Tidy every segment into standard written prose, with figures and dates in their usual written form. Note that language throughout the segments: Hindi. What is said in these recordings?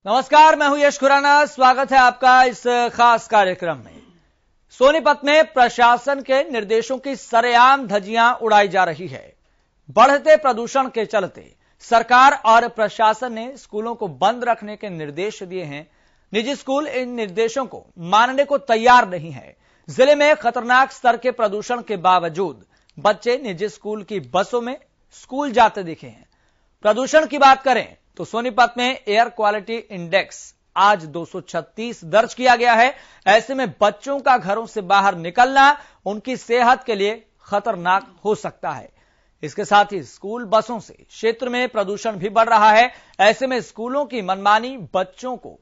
नमस्कार, मैं हूं यश खुराना। स्वागत है आपका इस खास कार्यक्रम में। सोनीपत में प्रशासन के निर्देशों की सरेआम धज्जियां उड़ाई जा रही है। बढ़ते प्रदूषण के चलते सरकार और प्रशासन ने स्कूलों को बंद रखने के निर्देश दिए हैं। निजी स्कूल इन निर्देशों को मानने को तैयार नहीं है। जिले में खतरनाक स्तर के प्रदूषण के बावजूद बच्चे निजी स्कूल की बसों में स्कूल जाते दिखे हैं। प्रदूषण की बात करें तो सोनीपत में एयर क्वालिटी इंडेक्स आज 236 दर्ज किया गया है। ऐसे में बच्चों का घरों से बाहर निकलना उनकी सेहत के लिए खतरनाक हो सकता है। इसके साथ ही स्कूल बसों से क्षेत्र में प्रदूषण भी बढ़ रहा है। ऐसे में स्कूलों की मनमानी बच्चों को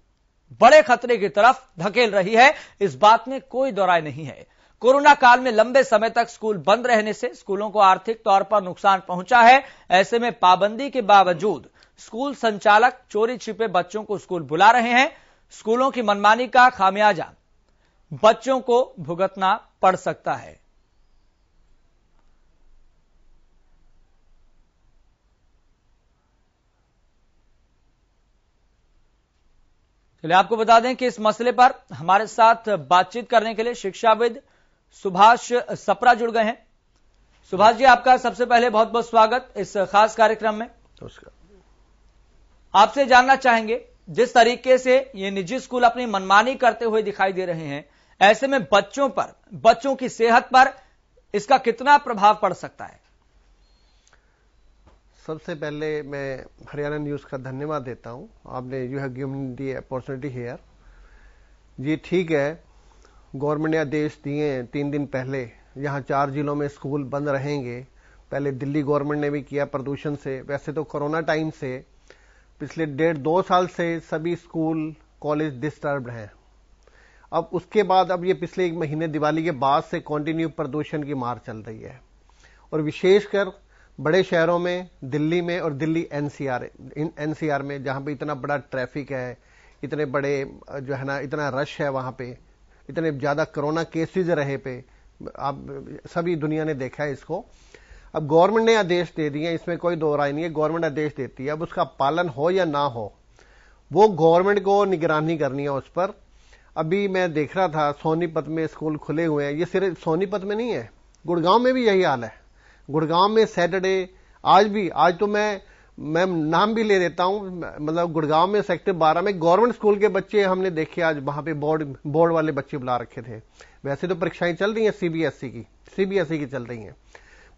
बड़े खतरे की तरफ धकेल रही है। इस बात में कोई दो राय नहीं है। कोरोना काल में लंबे समय तक स्कूल बंद रहने से स्कूलों को आर्थिक तौर पर नुकसान पहुंचा है। ऐसे में पाबंदी के बावजूद स्कूल संचालक चोरी छिपे बच्चों को स्कूल बुला रहे हैं। स्कूलों की मनमानी का खामियाजा बच्चों को भुगतना पड़ सकता है। चलिए आपको बता दें कि इस मसले पर हमारे साथ बातचीत करने के लिए शिक्षाविद सुभाष सप्रा जुड़ गए हैं। सुभाष जी, आपका सबसे पहले बहुत बहुत स्वागत इस खास कार्यक्रम में। नमस्कार। आपसे जानना चाहेंगे, जिस तरीके से ये निजी स्कूल अपनी मनमानी करते हुए दिखाई दे रहे हैं, ऐसे में बच्चों की सेहत पर इसका कितना प्रभाव पड़ सकता है? सबसे पहले मैं हरियाणा न्यूज का धन्यवाद देता हूं। आपने you have given the opportunity here. ये ठीक है, गवर्नमेंट ने आदेश दिए हैं 3 दिन पहले, यहां 4 जिलों में स्कूल बंद रहेंगे। पहले दिल्ली गवर्नमेंट ने भी किया प्रदूषण से। वैसे तो कोरोना टाइम से पिछले 1.5-2 साल से सभी स्कूल कॉलेज डिस्टर्ब्ड हैं। अब उसके बाद अब ये पिछले 1 महीने दिवाली के बाद से कंटिन्यू प्रदूषण की मार चल रही है। और विशेषकर बड़े शहरों में, दिल्ली में और दिल्ली एनसीआर में, जहां पे इतना बड़ा ट्रैफिक है, इतने बड़े जो है ना, इतना रश है, वहां पे इतने ज्यादा कोरोना केसेज रहे पे, आप सभी दुनिया ने देखा है इसको। अब गवर्नमेंट ने आदेश दे दिए, इसमें कोई दो राय नहीं है। गवर्नमेंट आदेश देती है, अब उसका पालन हो या ना हो वो गवर्नमेंट को निगरानी करनी है उस पर। अभी मैं देख रहा था सोनीपत में स्कूल खुले हुए हैं। ये सिर्फ सोनीपत में नहीं है, गुड़गांव में भी यही हाल है। गुड़गांव में सैटरडे आज तो मैं नाम भी ले देता हूं, मतलब गुड़गांव में सेक्टर 12 में गवर्नमेंट स्कूल के बच्चे हमने देखे। आज वहां पे बोर्ड वाले बच्चे बुला रखे थे। वैसे तो परीक्षाएं चल रही हैं सीबीएसई की चल रही हैं।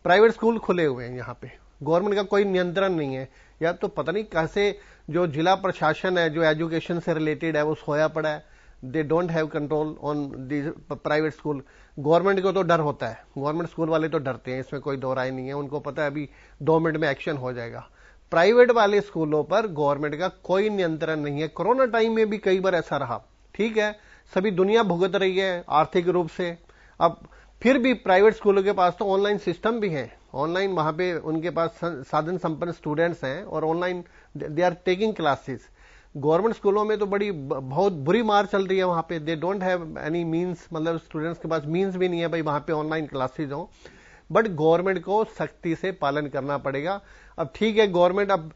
प्राइवेट स्कूल खुले हुए हैं। यहाँ पे गवर्नमेंट का कोई नियंत्रण नहीं है। या तो पता नहीं कैसे जो जिला प्रशासन है, जो एजुकेशन से रिलेटेड है, वो सोया पड़ा है। They don't have control on the private school. Government को तो डर होता है, गवर्नमेंट स्कूल वाले तो डरते हैं, इसमें कोई दो राय नहीं है। उनको पता है अभी 2 मिनट में एक्शन हो जाएगा। प्राइवेट वाले स्कूलों पर गवर्नमेंट का कोई नियंत्रण नहीं है। कोरोना टाइम में भी कई बार ऐसा रहा। ठीक है, सभी दुनिया भुगत रही है आर्थिक रूप से। अब फिर भी प्राइवेट स्कूलों के पास तो ऑनलाइन सिस्टम भी है। ऑनलाइन वहां पे उनके पास साधन संपन्न स्टूडेंट्स हैं और online they are taking classes. Government स्कूलों में तो बहुत बुरी मार चल रही है। वहां पे they don't have any means, मतलब स्टूडेंट्स के पास मींस भी नहीं है भाई वहां पे ऑनलाइन क्लासेज हो। बट गवर्नमेंट को सख्ती से पालन करना पड़ेगा। अब ठीक है, गवर्नमेंट अब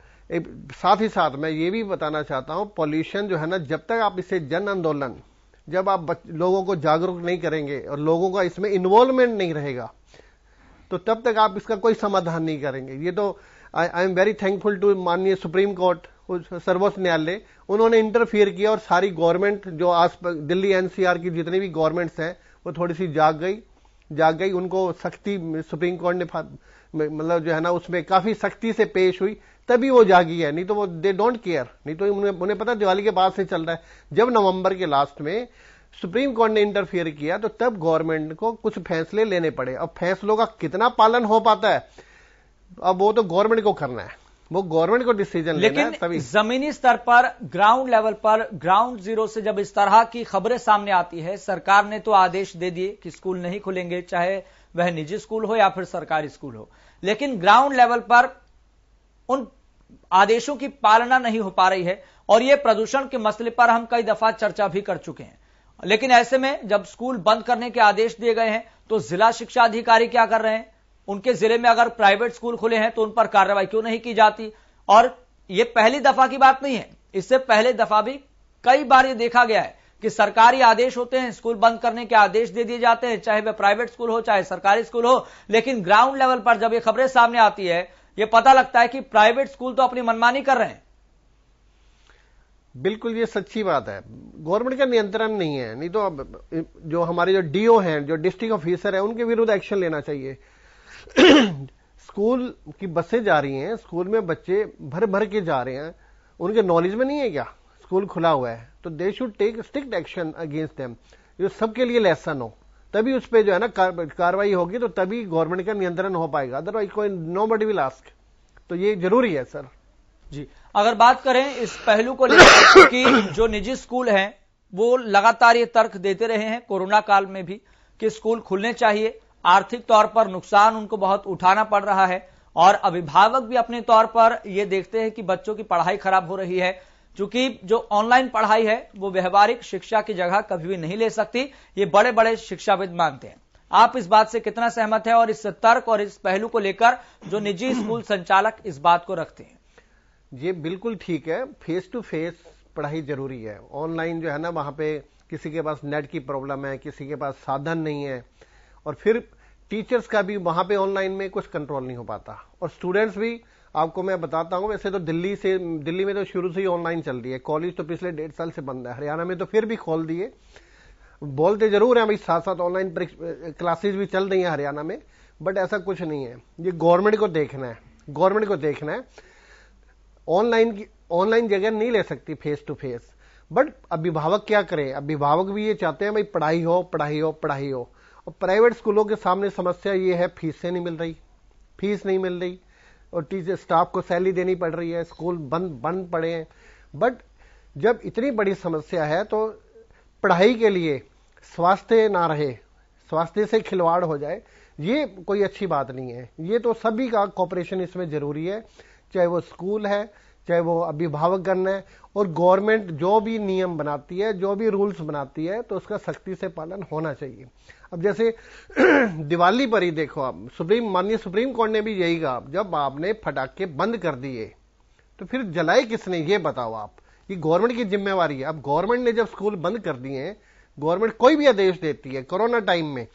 साथ ही साथ मैं ये भी बताना चाहता हूं, पॉल्यूशन जो है ना, जब तक आप इसे जन आंदोलन, जब आप लोगों को जागरूक नहीं करेंगे और लोगों का इसमें इन्वॉल्वमेंट नहीं रहेगा, तो तब तक आप इसका कोई समाधान नहीं करेंगे। ये तो I am very thankful to माननीय सुप्रीम कोर्ट, सर्वोच्च न्यायालय, उन्होंने इंटरफियर किया और सारी गवर्नमेंट जो आस दिल्ली एनसीआर की जितनी भी गवर्नमेंट्स हैं वो थोड़ी सी जाग गई। उनको सख्ती सुप्रीम कोर्ट ने मतलब जो है ना उसमें काफी सख्ती से पेश हुई, तभी वो जागी है। नहीं तो वो दे डोंट केयर। नहीं तो उन्हें पता दिवाली के बाद से चल रहा है। जब नवंबर के लास्ट में सुप्रीम कोर्ट ने इंटरफियर किया तो तब गवर्नमेंट को कुछ फैसले लेने पड़े। अब फैसलों का कितना पालन हो पाता है, अब वो तो गवर्नमेंट को करना है, वो गवर्नमेंट को डिसीजन लेना है। लेकिन जमीनी स्तर पर, ग्राउंड लेवल पर, ग्राउंड जीरो से जब इस तरह की खबरें सामने आती है, सरकार ने तो आदेश दे दिए कि स्कूल नहीं खुलेंगे, चाहे वह निजी स्कूल हो या फिर सरकारी स्कूल हो, लेकिन ग्राउंड लेवल पर उन आदेशों की पालना नहीं हो पा रही है। और यह प्रदूषण के मसले पर हम कई दफा चर्चा भी कर चुके हैं। लेकिन ऐसे में जब स्कूल बंद करने के आदेश दिए गए हैं तो जिला शिक्षा अधिकारी क्या कर रहे हैं? उनके जिले में अगर प्राइवेट स्कूल खुले हैं तो उन पर कार्रवाई क्यों नहीं की जाती? और ये पहली दफा की बात नहीं है, इससे पहले दफा भी कई बार ये देखा गया है कि सरकारी आदेश होते हैं, स्कूल बंद करने के आदेश दे दिए जाते हैं, चाहे वह प्राइवेट स्कूल हो चाहे सरकारी स्कूल हो, लेकिन ग्राउंड लेवल पर जब ये खबरें सामने आती है, ये पता लगता है कि प्राइवेट स्कूल तो अपनी मनमानी कर रहे हैं। बिल्कुल, ये सच्ची बात है। गवर्नमेंट का नियंत्रण नहीं है, नहीं तो अब जो हमारे जो डीओ हैं, जो डिस्ट्रिक्ट ऑफिसर है, उनके विरुद्ध एक्शन लेना चाहिए। स्कूल की बसें जा रही हैं, स्कूल में बच्चे भर भर के जा रहे हैं, उनके नॉलेज में नहीं है क्या स्कूल खुला हुआ है? तो they should take strict action against them, जो सबके लिए लेसन हो, तभी उस पर जो है ना कार्रवाई होगी, तो तभी गवर्नमेंट का नियंत्रण हो पाएगा। अदरवाइज कोई नोबडी विल आस्क। तो ये जरूरी है सर जी। अगर बात करें इस पहलू को लेकर कि जो निजी स्कूल हैं वो लगातार ये तर्क देते रहे हैं कोरोना काल में भी कि स्कूल खुलने चाहिए, आर्थिक तौर पर नुकसान उनको बहुत उठाना पड़ रहा है, और अभिभावक भी अपने तौर पर ये देखते हैं कि बच्चों की पढ़ाई खराब हो रही है, क्योंकि जो ऑनलाइन पढ़ाई है वो व्यवहारिक शिक्षा की जगह कभी भी नहीं ले सकती, ये बड़े बड़े शिक्षाविद मानते हैं। आप इस बात से कितना सहमत है और इस तर्क और इस पहलू को लेकर जो निजी स्कूल संचालक इस बात को रखते हैं? ये बिल्कुल ठीक है, फेस टू फेस पढ़ाई जरूरी है। ऑनलाइन जो है ना, वहां पे किसी के पास नेट की प्रॉब्लम है, किसी के पास साधन नहीं है, और फिर टीचर्स का भी वहां पे ऑनलाइन में कुछ कंट्रोल नहीं हो पाता, और स्टूडेंट्स भी। आपको मैं बताता हूं, वैसे तो दिल्ली में तो शुरू से ही ऑनलाइन चल रही है, कॉलेज तो पिछले 1.5 साल से बंद है, हरियाणा में तो फिर भी खोल दिए, बोलते जरूर है भाई साथ साथ ऑनलाइन क्लासेज भी चल रही है हरियाणा में, बट ऐसा कुछ नहीं है। ये गवर्नमेंट को देखना है। ऑनलाइन जगह नहीं ले सकती फेस टू फेस, बट अभिभावक क्या करें? अभिभावक भी ये चाहते हैं भाई पढ़ाई हो। और प्राइवेट स्कूलों के सामने समस्या ये है, फीस नहीं मिल रही, और टीचर स्टाफ को सैलरी देनी पड़ रही है, स्कूल बंद पड़े हैं। बट जब इतनी बड़ी समस्या है तो पढ़ाई के लिए स्वास्थ्य ना रहे, स्वास्थ्य से खिलवाड़ हो जाए, ये कोई अच्छी बात नहीं है। ये तो सभी का कॉपरेशन इसमें जरूरी है, चाहे वो स्कूल है, चाहे वो अभिभावकगण है, और गवर्नमेंट जो भी नियम बनाती है, जो भी रूल्स बनाती है, तो उसका सख्ती से पालन होना चाहिए। अब जैसे दिवाली पर ही देखो आप, माननीय सुप्रीम कोर्ट ने भी यही कहा, जब आपने पटाखे बंद कर दिए तो फिर जलाए किसने, ये बताओ आप। ये गवर्नमेंट की जिम्मेवारी है। अब गवर्नमेंट ने जब स्कूल बंद कर दिए, गवर्नमेंट कोई भी आदेश देती है कोरोना टाइम में,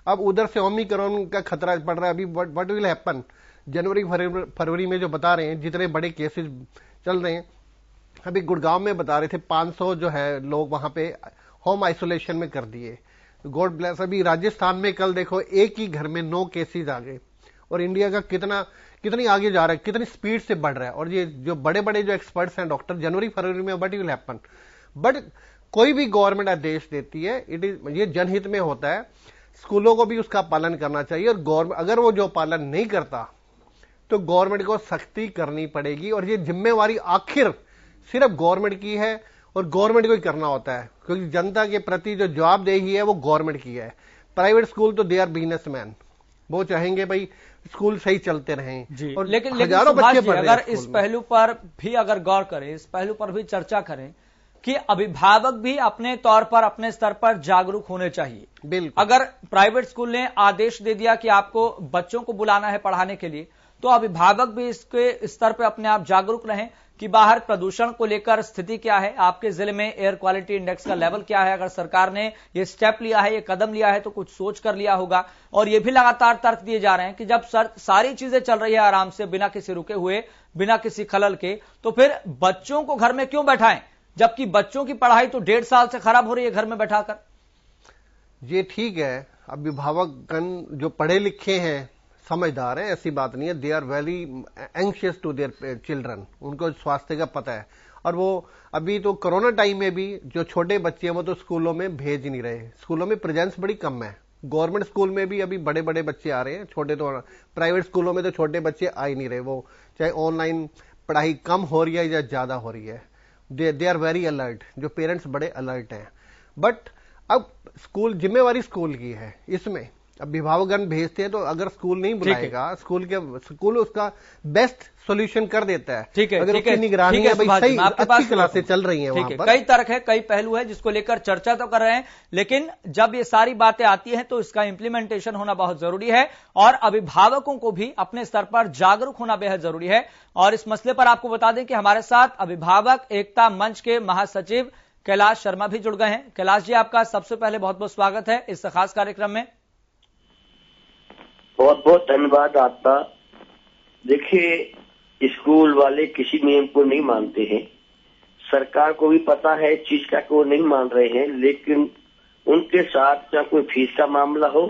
अब उधर से ओमिक्रॉन का खतरा पड़ रहा है, अभी व्हाट विल हैपन जनवरी फरवरी में जो बता रहे हैं, जितने बड़े केसेस चल रहे हैं। अभी गुड़गांव में बता रहे थे 500 जो है लोग वहां पे होम आइसोलेशन में कर दिए, गॉड ब्लेस। अभी राजस्थान में कल देखो एक ही घर में 9 केसेस आ गए, और इंडिया का कितनी आगे जा रहा है, कितनी स्पीड से बढ़ रहा है। और ये जो बड़े बड़े जो एक्सपर्ट्स हैं डॉक्टर, जनवरी फरवरी में व्हाट विल हैपन, बट कोई भी गवर्नमेंट आदेश देती है, ये जनहित में होता है, स्कूलों को भी उसका पालन करना चाहिए। और गवर्नमेंट अगर वो जो पालन नहीं करता तो गवर्नमेंट को सख्ती करनी पड़ेगी, और ये जिम्मेवारी आखिर सिर्फ गवर्नमेंट की है, और गवर्नमेंट को ही करना होता है, क्योंकि जनता के प्रति जो जवाबदेही है वो गवर्नमेंट की है। प्राइवेट स्कूल तो दे आर बिजनेसमैन, वो चाहेंगे भाई स्कूल सही चलते रहें। और लेकिन हजारों बच्चे पढ़ रहे हैं। अगर इस पहलू पर भी अगर गौर करें, इस पहलू पर भी चर्चा करें कि अभिभावक भी अपने तौर पर, अपने स्तर पर जागरूक होने चाहिए। बिल्कुल। अगर प्राइवेट स्कूल ने आदेश दे दिया कि आपको बच्चों को बुलाना है पढ़ाने के लिए, तो अभिभावक भी इसके स्तर पर अपने आप जागरूक रहें कि बाहर प्रदूषण को लेकर स्थिति क्या है, आपके जिले में एयर क्वालिटी इंडेक्स का लेवल क्या है। अगर सरकार ने ये स्टेप लिया है, ये कदम लिया है, तो कुछ सोच कर लिया होगा। और ये भी लगातार तर्क दिए जा रहे हैं कि जब सारी चीजें चल रही है आराम से, बिना किसी रुके हुए, बिना किसी खलल के, तो फिर बच्चों को घर में क्यों बैठाएं, जबकि बच्चों की पढ़ाई तो 1.5 साल से खराब हो रही है घर में बैठाकर। ये ठीक है, अभिभावकगण जो पढ़े लिखे हैं, समझदार है, ऐसी बात नहीं है, they are very anxious to their children, उनको स्वास्थ्य का पता है। और वो अभी तो कोरोना टाइम में भी जो छोटे बच्चे हैं वो तो स्कूलों में भेज नहीं रहे, स्कूलों में प्रेजेंस बड़ी कम है। गवर्नमेंट स्कूल में भी अभी बड़े बड़े बच्चे आ रहे हैं, छोटे तो प्राइवेट स्कूलों में तो छोटे बच्चे आ ही नहीं रहे, वो चाहे ऑनलाइन पढ़ाई कम हो रही है या ज्यादा हो रही है। दे आर वेरी अलर्ट, जो पेरेंट्स बड़े अलर्ट हैं। बट अब स्कूल, जिम्मेवारी स्कूल की है इसमें। अभिभावकगण भेजते हैं तो अगर स्कूल नहीं बुलाएगा, स्कूल उसका बेस्ट सॉल्यूशन कर देता है। ठीक है, अगर उसकी निगरानी है, भाई सही अच्छी क्लासें चल रही हैं वहां पर। कई तर्क है, कई पहलू है जिसको लेकर चर्चा तो कर रहे हैं, लेकिन जब ये सारी बातें आती हैं तो इसका इंप्लीमेंटेशन होना बहुत जरूरी है और अभिभावकों को भी अपने स्तर पर जागरूक होना बेहद जरूरी है। और इस मसले पर आपको बता दें कि हमारे साथ अभिभावक एकता मंच के महासचिव कैलाश शर्मा भी जुड़ गए हैं। कैलाश जी, आपका सबसे पहले बहुत बहुत स्वागत है इस खास कार्यक्रम में। बहुत बहुत धन्यवाद आपका। देखिए, स्कूल वाले किसी नियम को नहीं मानते हैं, सरकार को भी पता है इस चीज का कि वो नहीं मान रहे हैं, लेकिन उनके साथ चाहे कोई फीस का मामला हो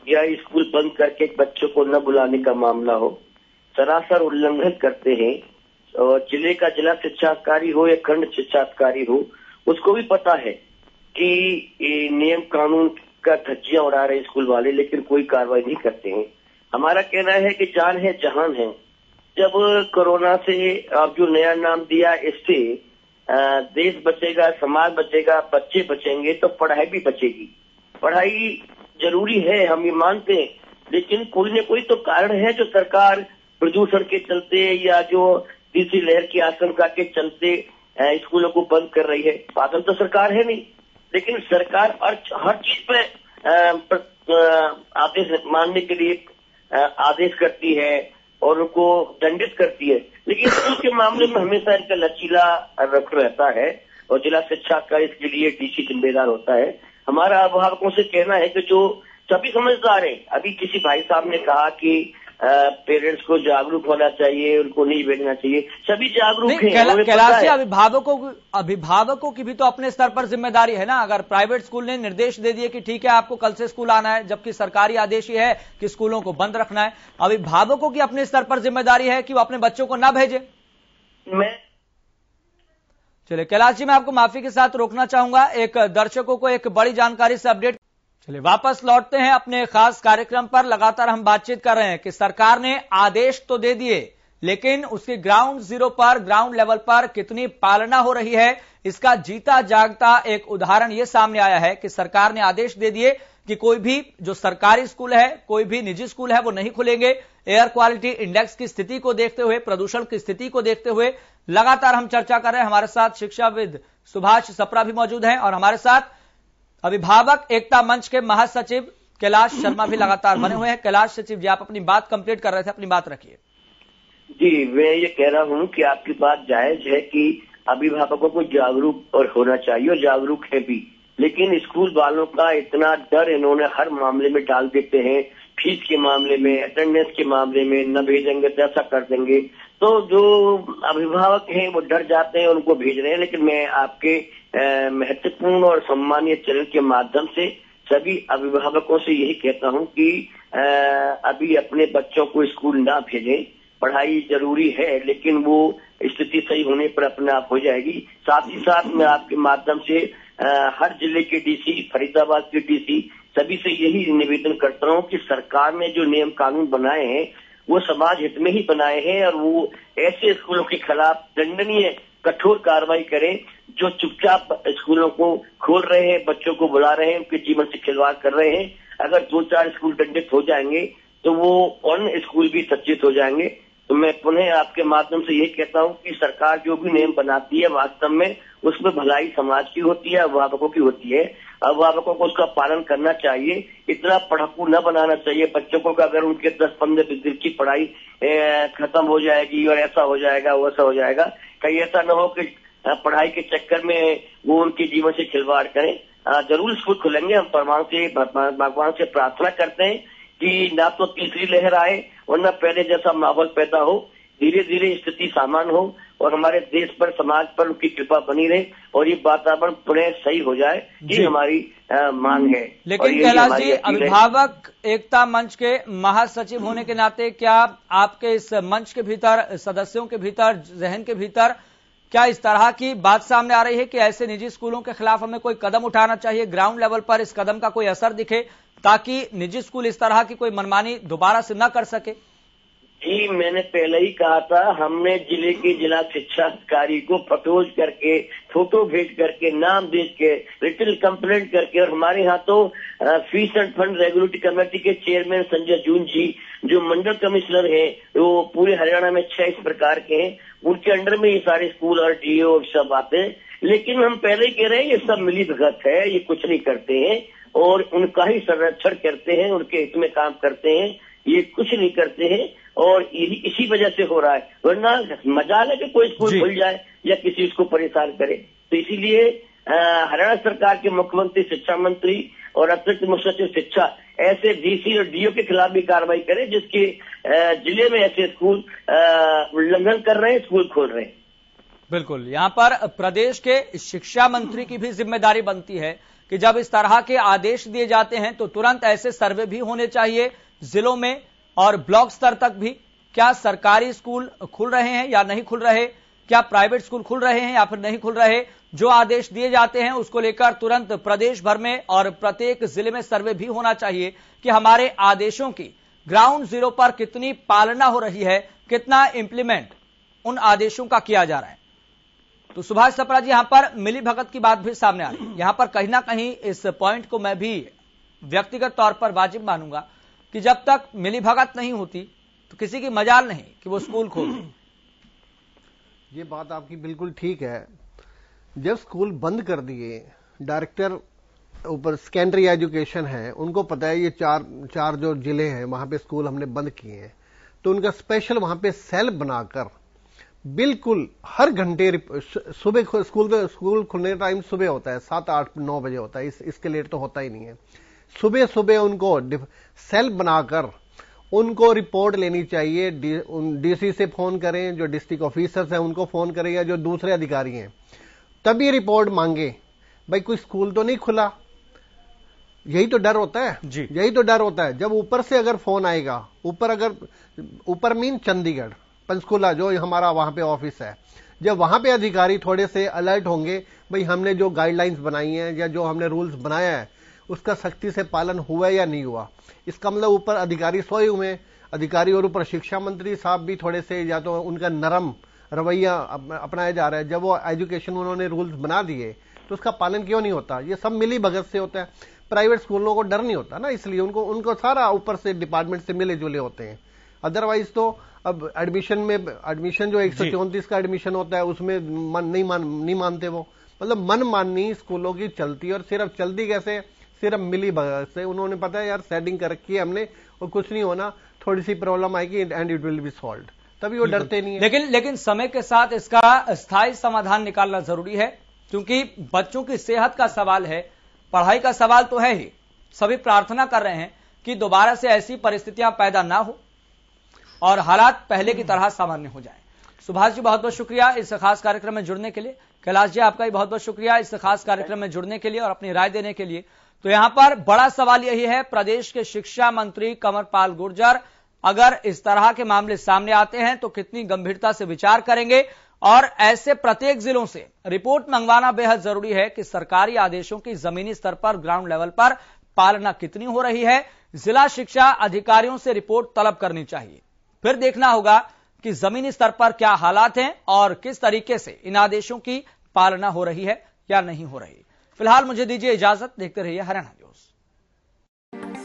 या स्कूल बंद करके बच्चों को न बुलाने का मामला हो, सरासर उल्लंघन करते हैं। और जिले का जिला शिक्षा अधिकारी हो या खंड शिक्षा अधिकारी हो, उसको भी पता है कि नियम कानून का धज्जियां उड़ा रहे स्कूल वाले, लेकिन कोई कार्रवाई नहीं करते हैं। हमारा कहना है कि जान है जहान है। जब कोरोना से अब जो नया नाम दिया, इससे देश बचेगा, समाज बचेगा, बच्चे बचेंगे तो पढ़ाई भी बचेगी। पढ़ाई जरूरी है, हम ये मानते हैं, लेकिन कोई न कोई तो कारण है जो सरकार प्रदूषण के चलते या जो तीसरी लहर की आशंका के चलते स्कूलों को बंद कर रही है। पागल तो सरकार है नहीं, लेकिन सरकार हर चीज पे आदेश मानने के लिए आदेश करती है और उनको दंडित करती है, लेकिन स्कूल के मामले में हमेशा इनका लचीला रुख रहता है और जिला शिक्षा का इसके लिए डीसी जिम्मेदार होता है। हमारा अभिभावकों से कहना है कि जो सभी समझदार हैं, अभी किसी भाई साहब ने कहा कि पेरेंट्स को जागरूक होना चाहिए, उनको नहीं भेजना चाहिए, सभी जागरूक हैं। कैलाश जी, अभिभावकों की भी तो अपने स्तर पर जिम्मेदारी है ना। अगर प्राइवेट स्कूल ने निर्देश दे दिए कि ठीक है आपको कल से स्कूल आना है, जबकि सरकारी आदेश ही है कि स्कूलों को बंद रखना है, अभिभावकों की अपने स्तर पर जिम्मेदारी है कि वो अपने बच्चों को ना भेजे। चलिए कैलाश जी, मैं आपको माफी के साथ रोकना चाहूंगा, एक दर्शकों को एक बड़ी जानकारी से अपडेट। चलिए वापस लौटते हैं अपने खास कार्यक्रम पर। लगातार हम बातचीत कर रहे हैं कि सरकार ने आदेश तो दे दिए, लेकिन उसके ग्राउंड जीरो पर, ग्राउंड लेवल पर कितनी पालना हो रही है, इसका जीता जागता एक उदाहरण यह सामने आया है कि सरकार ने आदेश दे दिए कि कोई भी जो सरकारी स्कूल है, कोई भी निजी स्कूल है, वो नहीं खुलेंगे। एयर क्वालिटी इंडेक्स की स्थिति को देखते हुए, प्रदूषण की स्थिति को देखते हुए लगातार हम चर्चा कर रहे हैं। हमारे साथ शिक्षाविद सुभाष सप्रा भी मौजूद हैं और हमारे साथ अभिभावक एकता मंच के महासचिव कैलाश शर्मा भी लगातार बने हुए हैं। कैलाश सचिव जी, आप अपनी बात कंप्लीट कर रहे थे, अपनी बात रखिए। जी, मैं ये कह रहा हूँ कि आपकी बात जायज है कि अभिभावकों को जागरूक और होना चाहिए और जागरूक है भी, लेकिन स्कूल वालों का इतना डर इन्होंने हर मामले में डाल देते हैं। फीस के मामले में, अटेंडेंस के मामले में, न भेजेंगे तो ऐसा कर देंगे, तो जो अभिभावक हैं वो डर जाते हैं, उनको भेज रहे हैं। लेकिन मैं आपके महत्वपूर्ण और सम्मानीय चैनल के माध्यम से सभी अभिभावकों से यही कहता हूं कि अभी अपने बच्चों को स्कूल ना भेजें। पढ़ाई जरूरी है, लेकिन वो स्थिति सही होने पर अपने आप हो जाएगी। साथ ही साथ मैं आपके माध्यम से हर जिले के डीसी, फरीदाबाद के डीसी, सभी से यही निवेदन करता हूं कि सरकार ने जो नियम कानून बनाए हैं वो समाज हित में ही बनाए हैं और वो ऐसे स्कूलों के खिलाफ दंडनीय कठोर कार्रवाई करें जो चुपचाप स्कूलों को खोल रहे हैं, बच्चों को बुला रहे हैं, उनके जीवन से खिलवाड़ कर रहे हैं। अगर 2-4 स्कूल दंडित हो जाएंगे तो वो अन्य स्कूल भी सचेत हो जाएंगे। तो मैं पुनः आपके माध्यम से यही कहता हूं कि सरकार जो भी नियम बनाती है वास्तव में उसमें भलाई समाज की होती है, अभिभावकों की होती है। अभिभावकों को उसका पालन करना चाहिए, इतना पढ़ाकू न बनाना चाहिए बच्चों को कि अगर उनके 10-15 दिन की पढ़ाई खत्म हो जाएगी और ऐसा हो जाएगा वैसा हो जाएगा। कहीं ऐसा न हो कि पढ़ाई के चक्कर में वो उनके जीवन से खिलवाड़ करें। जरूर स्कूल खुलेंगे। हम भगवान से प्रार्थना करते हैं कि ना तो तीसरी लहर आए और न पहले जैसा माहौल पैदा हो, धीरे धीरे स्थिति सामान्य हो और हमारे देश पर, समाज पर उनकी कृपा बनी रहे और ये वातावरण पुनः सही हो जाए, ये हमारी मांग है। लेकिन कैलाश जी, अभिभावक एकता मंच के महासचिव होने के नाते क्या आपके इस मंच के भीतर, सदस्यों के भीतर, जहन के भीतर क्या इस तरह की बात सामने आ रही है कि ऐसे निजी स्कूलों के खिलाफ हमें कोई कदम उठाना चाहिए, ग्राउंड लेवल पर इस कदम का कोई असर दिखे ताकि निजी स्कूल इस तरह की कोई मनमानी दोबारा से न कर सके? जी, मैंने पहले ही कहा था, हमने जिले के जिला शिक्षा अधिकारी को प्रपोज करके फोटो भेज करके, नाम देख के, रिटन कंप्लेंट करके। और हमारे यहाँ तो fees end fund regulatory committee के चेयरमैन संजय जून जी, जो मंडल कमिश्नर है, वो पूरे हरियाणा में 6 इस प्रकार के हैं, उनके अंडर में ये सारे स्कूल और डीओ सब आते हैं। लेकिन हम पहले ही कह रहे हैं ये सब मिली भगत है, ये कुछ नहीं करते हैं और उनका ही संरक्षण करते हैं, उनके हित में काम करते हैं, ये कुछ नहीं करते हैं और इसी वजह से हो रहा है। वरना मजाल है कि कोई स्कूल खुल जाए या किसी उसको परेशान करे। तो इसीलिए हरियाणा सरकार के मुख्यमंत्री, शिक्षा मंत्री और अतिरिक्त मुख्य सचिव शिक्षा ऐसे डीसी और डीओ के खिलाफ भी कार्रवाई करें जिसके जिले में ऐसे स्कूल उल्लंघन कर रहे हैं, स्कूल खोल रहे हैं। बिल्कुल, यहां पर प्रदेश के शिक्षा मंत्री की भी जिम्मेदारी बनती है कि जब इस तरह के आदेश दिए जाते हैं तो तुरंत ऐसे सर्वे भी होने चाहिए जिलों में और ब्लॉक स्तर तक भी। क्या सरकारी स्कूल खुल रहे हैं या नहीं खुल रहे, क्या प्राइवेट स्कूल खुल रहे हैं या फिर नहीं खुल रहे, जो आदेश दिए जाते हैं उसको लेकर तुरंत प्रदेश भर में और प्रत्येक जिले में सर्वे भी होना चाहिए कि हमारे आदेशों की ग्राउंड जीरो पर कितनी पालना हो रही है, कितना इंप्लीमेंट उन आदेशों का किया जा रहा है। तो सुभाष सप्रा जी, यहां पर मिली भगत की बात भी सामने आ रही है। यहां पर कहीं ना कहीं इस पॉइंट को मैं भी व्यक्तिगत तौर पर वाजिब मानूंगा कि जब तक मिली भगत नहीं होती तो किसी की मजाल नहीं कि वो स्कूल खोल दे। ये बात आपकी बिल्कुल ठीक है। जब स्कूल बंद कर दिए, डायरेक्टर ऊपर सेकेंडरी एजुकेशन है, उनको पता है ये चार जो जिले हैं वहां पे स्कूल हमने बंद किए हैं, तो उनका स्पेशल वहां पे सेल बनाकर बिल्कुल हर घंटे सुबह स्कूल खुलने का टाइम सुबह होता है, 7, 8, 9 बजे होता है, इसके लेट तो होता ही नहीं है। सुबह सुबह उनको सेल बनाकर उनको रिपोर्ट लेनी चाहिए। डीसी से फोन करें, जो डिस्ट्रिक्ट ऑफिसर्स हैं उनको फोन करें या जो दूसरे अधिकारी हैं, तभी रिपोर्ट मांगे। भाई कोई स्कूल तो नहीं खुला, यही तो डर होता है जी, यही तो डर होता है। जब ऊपर से अगर फोन आएगा, ऊपर मीन चंडीगढ़, पंचकुला जो हमारा वहां पे ऑफिस है, जब वहां पे अधिकारी थोड़े से अलर्ट होंगे, भाई हमने जो गाइडलाइंस बनाई हैं या जो हमने रूल्स बनाया है उसका सख्ती से पालन हुआ या नहीं हुआ, इसका मतलब ऊपर अधिकारी सोए हुए, अधिकारी और ऊपर शिक्षा मंत्री साहब भी थोड़े से या तो उनका नरम रवैया अपनाया जा रहा है। जब वो एजुकेशन उन्होंने रूल्स बना दिए तो उसका पालन क्यों नहीं होता? ये सब मिली भगत से होता है। प्राइवेट स्कूलों को डर नहीं होता ना, इसलिए उनको सारा ऊपर से डिपार्टमेंट से मिले जुले होते हैं। अदरवाइज तो अब एडमिशन जो 134 का एडमिशन होता है उसमें नहीं मानते वो, मतलब मनमानी स्कूलों की चलती है। और सिर्फ चलती कैसे? सिर्फ मिली भगत से। उन्होंने पता है यार सेटिंग कर रखी है हमने और कुछ नहीं होना, थोड़ी सी प्रॉब्लम आएगी and it will be solved, तभी वो डरते नहीं है। लेकिन समय के साथ इसका स्थायी समाधान निकालना जरूरी है, क्योंकि बच्चों की सेहत का सवाल है, पढ़ाई का सवाल तो है ही। सभी प्रार्थना कर रहे हैं कि दोबारा से ऐसी परिस्थितियां पैदा ना हो और हालात पहले की तरह सामान्य हो जाएं। सुभाष जी, बहुत बहुत शुक्रिया इस खास कार्यक्रम में जुड़ने के लिए। कैलाश जी, आपका भी बहुत बहुत शुक्रिया इस खास कार्यक्रम में जुड़ने के लिए और अपनी राय देने के लिए। तो यहां पर बड़ा सवाल यही है, प्रदेश के शिक्षा मंत्री कंवरपाल गुर्जर अगर इस तरह के मामले सामने आते हैं तो कितनी गंभीरता से विचार करेंगे, और ऐसे प्रत्येक जिलों से रिपोर्ट मंगवाना बेहद जरूरी है कि सरकारी आदेशों की जमीनी स्तर पर, ग्राउंड लेवल पर पालना कितनी हो रही है। जिला शिक्षा अधिकारियों से रिपोर्ट तलब करनी चाहिए, फिर देखना होगा कि जमीनी स्तर पर क्या हालात हैं और किस तरीके से इन आदेशों की पालना हो रही है या नहीं हो रही। फिलहाल मुझे दीजिए इजाजत, देखते रहिए हरियाणा न्यूज।